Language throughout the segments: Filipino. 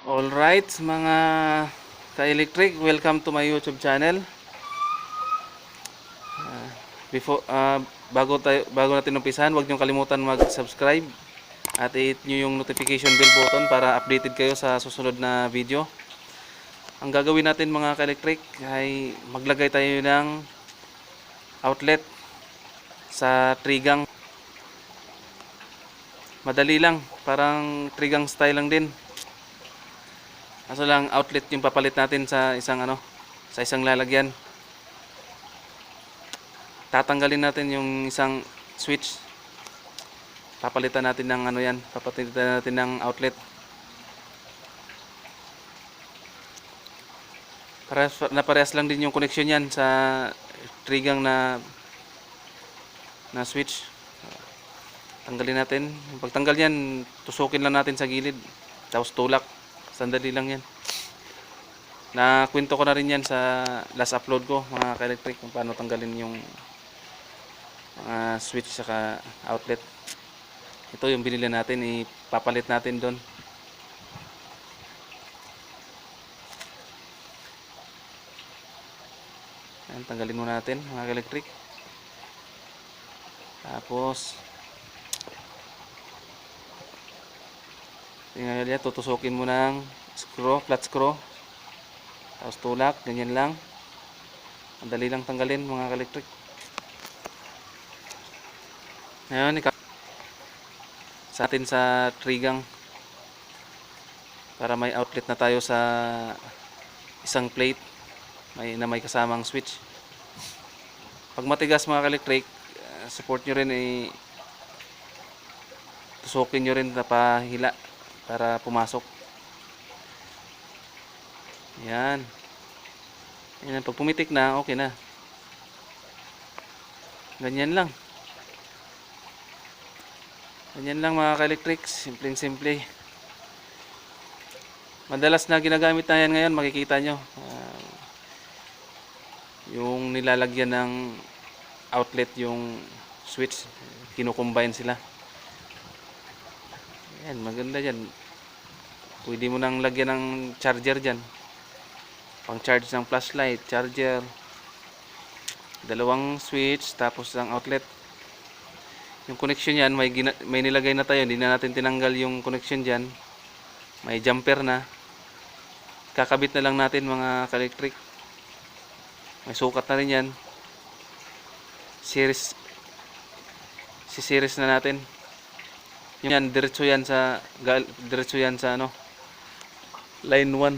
Alright, mga ka-electric, welcome to my YouTube channel. Before bago natin umpisahan, huwag niyo kalimutan mag-subscribe at i-hit niyo yung notification bell button para updated kayo sa susunod na video. Ang gagawin natin mga ka-electric ay maglagay tayo ng outlet sa trigang. Madali lang, parang trigang style lang din. Kaso lang outlet yung papalit natin sa isang lalagyan. Tatanggalin natin yung isang switch. Papalitan natin ng papalitan natin ng outlet. Parehas lang din yung connection yan sa trigang na switch. Tanggalin natin. Pagtanggal yan, tusukin lang natin sa gilid. Tapos tulak. Sandali lang yan. Nakwento ko na rin yan sa last upload ko, mga ka-electric, kung paano tanggalin yung switch saka outlet. Ito yung binili natin, ipapalit natin doon. Ayan, tanggalin mo natin mga ka-electric. Tapos tingnan nyo, tutusukin mo ng screw, flat screw. Tapos tulak, ganyan lang. Madali lang tanggalin mga ka-electric. Ngayon, sa atin sa trigang para may outlet na tayo sa isang plate may kasamang switch. Pag matigas mga ka-electric, support nyo rin, tusukin nyo rin na pahila para pumasok. Yan. Yan, pag pumitik na, okay na. Ganyan lang. Ganyan lang mga ka-electric, simpleng-simple. Madalas na ginagamit na yan ngayon, makikita nyo. Yung nilalagyan ng outlet yung switch, kinukombine sila. Yan, maganda yan. Pwede mo nang lagyan ng charger dyan. Pang charge ng flashlight, charger. Dalawang switch, tapos ang outlet. Yung connection yan, may nilagay na tayo. Hindi na natin tinanggal yung connection dyan. May jumper na. Kakabit na lang natin mga ka-electric. May sukat na rin yan. Series na natin. Yung yan, diretso yan sa line 1.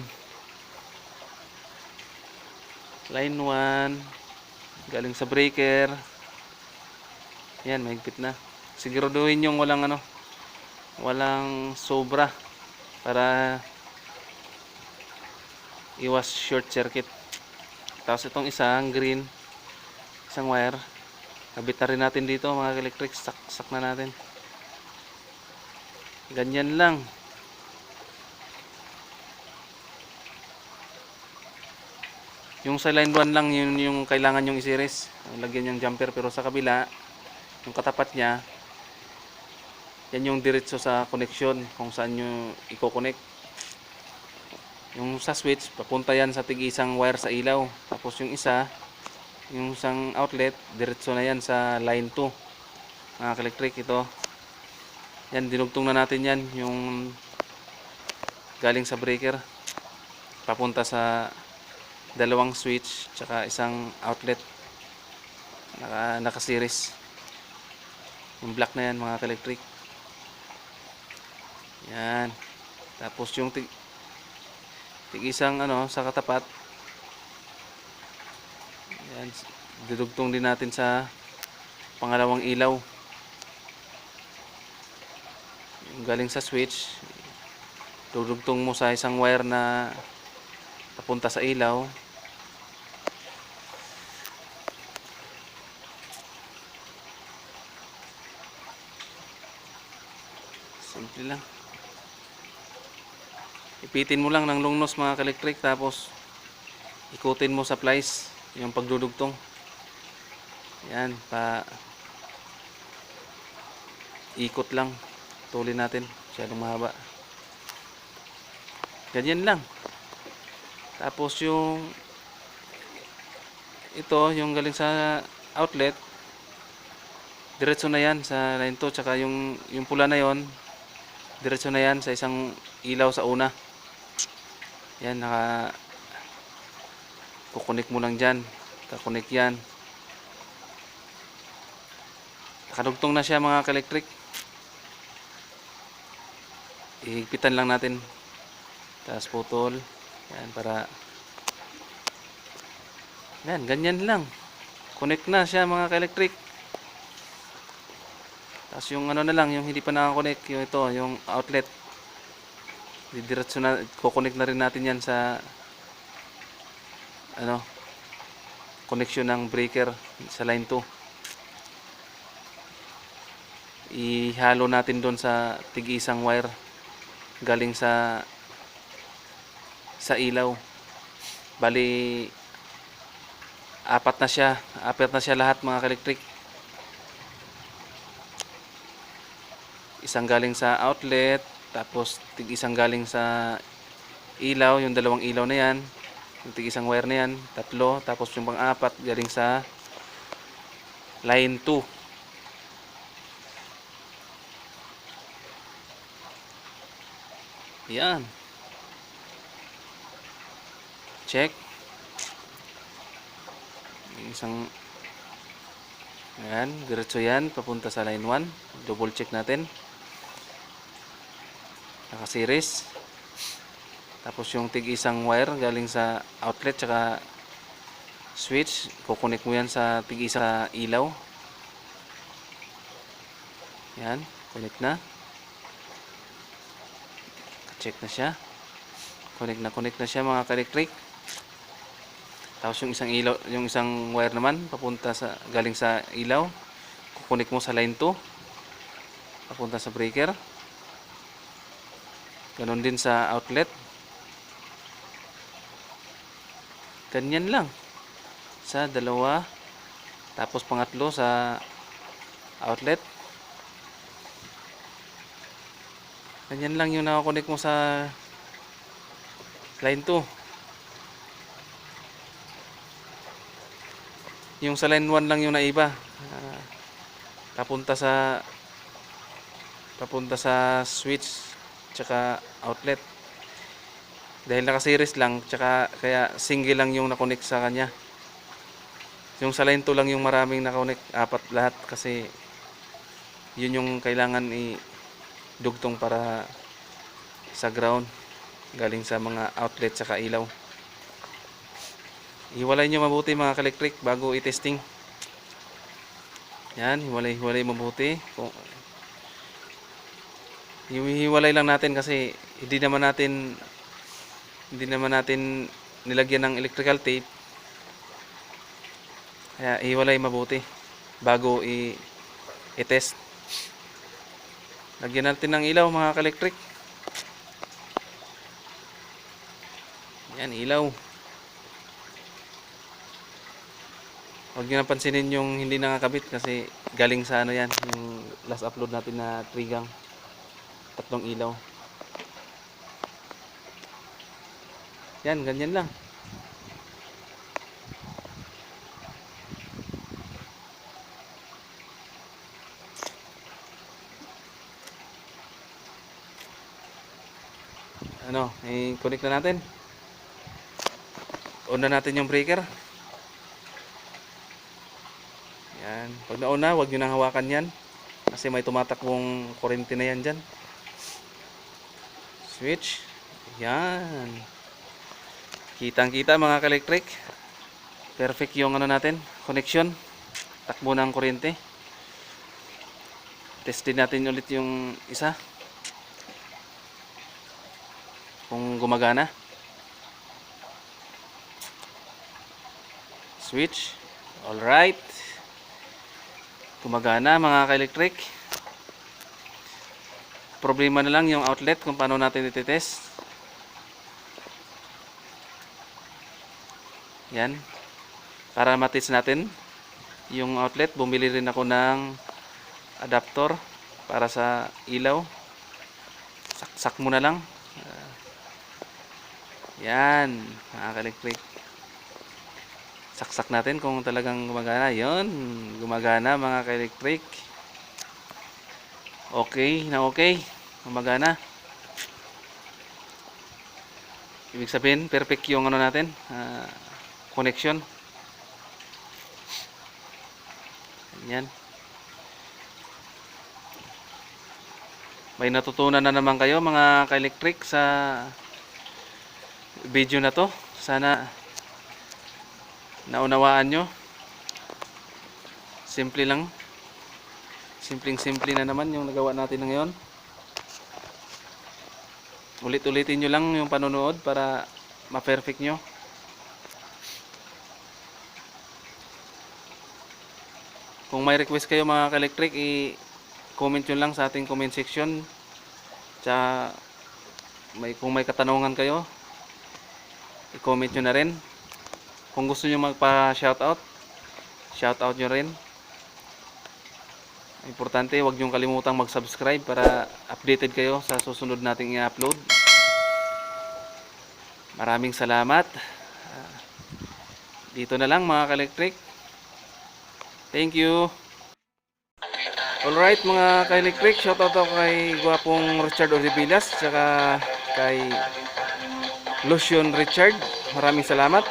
Line 1. Galing sa breaker. Yan, mahigpit na. Siguraduhin yung walang sobra para iwas short circuit. Tapos itong isang green, isang wire, kabit na rin natin dito mga electric. Sak na natin. Ganyan lang. Yung sa line 1 lang yun yung kailangan yung i-series. Lagyan yung jumper, pero sa kabila, yung katapat niya, yan yung diretso sa connection kung saan nyo i-connect. Yung sa switch, papunta yan sa tig-isang wire sa ilaw. Tapos yung isang outlet, diretso na yan sa line 2. Mga ka-electric, ito. Yan, dinugtong na natin yan. Yung galing sa breaker, papunta sa dalawang switch, tsaka isang outlet. Naka-series. Yung black na yan mga ka-electric. Yan. Tapos yung tig-isang sa katapat. Yan. Didugtong din natin sa pangalawang ilaw. Yung galing sa switch, dudugtong mo sa isang wire na papunta sa ilaw. Simple lang. Ipitin mo lang ng lungnos mga ka-electric, tapos ikutin mo sa plies yung pagdudugtong. Yan, ikot lang. Tulin natin, masyadong mahaba. Ganyan lang. Tapos yung ito, yung galing sa outlet, diretso na yan sa line 2. Tsaka yung pula na yon, diretso na yan sa isang ilaw sa una. Yan, kukunik mo lang dyan. Kakunik yan. Nakadugtong na siya mga ka-electric. Ihigpitan lang natin. Tapos putol. Yan, para yan, ganyan lang. Connect na siya mga ka-electric. Tapos yung ano na lang, yung hindi pa nakakonect, yung ito, yung outlet. Didiretso na, kukonect na rin natin yan sa ano, connection ng breaker sa line 2. Ihalo natin doon sa tig-isang wire galing sa ilaw. Bali apat na siya lahat mga ka-electric. Isang galing sa outlet, tapos tig-isang galing sa ilaw, yung dalawang ilaw na yan, yung tig-isang wire na yan, tatlo, tapos yung pang-apat galing sa line 2. Yan. Check. Isang ayan, diretso yan papunta sa line 1. Double check natin. Naka-series. Tapos yung tig-isang wire galing sa outlet tsaka switch, kukunik mo yan sa tig-isa ilaw. Yan, connect na. Check na siya. Connect na siya mga ka-electric. Tapos yung isang ilaw, yung isang wire naman papunta sa galing sa ilaw, kukunik mo sa line 2 papunta sa breaker. Ganon din sa outlet. Ganyan lang sa dalawa, tapos pangatlo sa outlet. Ganyan lang yung nakakonek mo sa line 2. Yung sa line 1 lang yung naiba. Papunta sa switch tsaka outlet. Dahil naka-series lang, tsaka kaya single lang yung na-connect sa kanya. Yung sa line 2 lang yung maraming na-connect, apat lahat, kasi yun yung kailangan dugtong para sa ground galing sa mga outlet tsaka ilaw. Hiwalay nyo mabuti mga ka-electric bago i-testing. Yan, hiwalay mabuti. Hiwalay lang natin kasi hindi naman natin nilagyan ng electrical tape. Kaya hiwalay mabuti bago i-test. Lagyan natin ng ilaw mga ka-electric. Yan, ilaw. Huwag nyo napansinin yung hindi nakakabit kasi galing sa ano yan, yung last upload natin na trigang. 3 ilaw. Yan, ganyan lang. Ano, i-connect na natin. On na natin yung breaker. Yan. Pag nauna, huwag nyo nang hawakan yan. Kasi may tumatakbong kurente na yan dyan. Switch. Yan. Kitang-kita mga ka-electric. Perfect yung ano natin, connection. Takbo ng kurente. Testin natin ulit yung isa. Kung gumagana. Switch. Alright. Gumagana mga ka-electric. Problema na lang yung outlet kung paano natin iti-test. Yan. Para matest natin yung outlet, bumili rin ako ng adapter para sa ilaw. Saksak mo na lang. Yan, mga ka-electric. Saksak natin kung talagang gumagana. Yun, gumagana mga ka-electric. Okay na okay. Gumagana. Ibig sabihin, perfect yung ano natin, connection. Yan. May natutunan na naman kayo mga ka-electric sa video na to. Sana naunawaan nyo. Simple lang. Simpleng-simple na naman yung nagawa natin ngayon. Ulit-ulitin nyo lang yung panonood para ma-perfect nyo. Kung may request kayo mga ka-electric, i-comment nyo lang sa ating comment section. Tsaka kung may katanungan kayo, i-comment nyo na rin. Kung gusto nyo magpa-shoutout, shoutout nyo rin. Importante, huwag nyo kalimutang mag-subscribe para updated kayo sa susunod nating i-upload. Maraming salamat. Dito na lang mga ka-electric. Thank you. Alright mga ka-electric, shoutout ako kay Gwapong Richard Oribilas, tsaka kay Lucian Richard. Maraming salamat.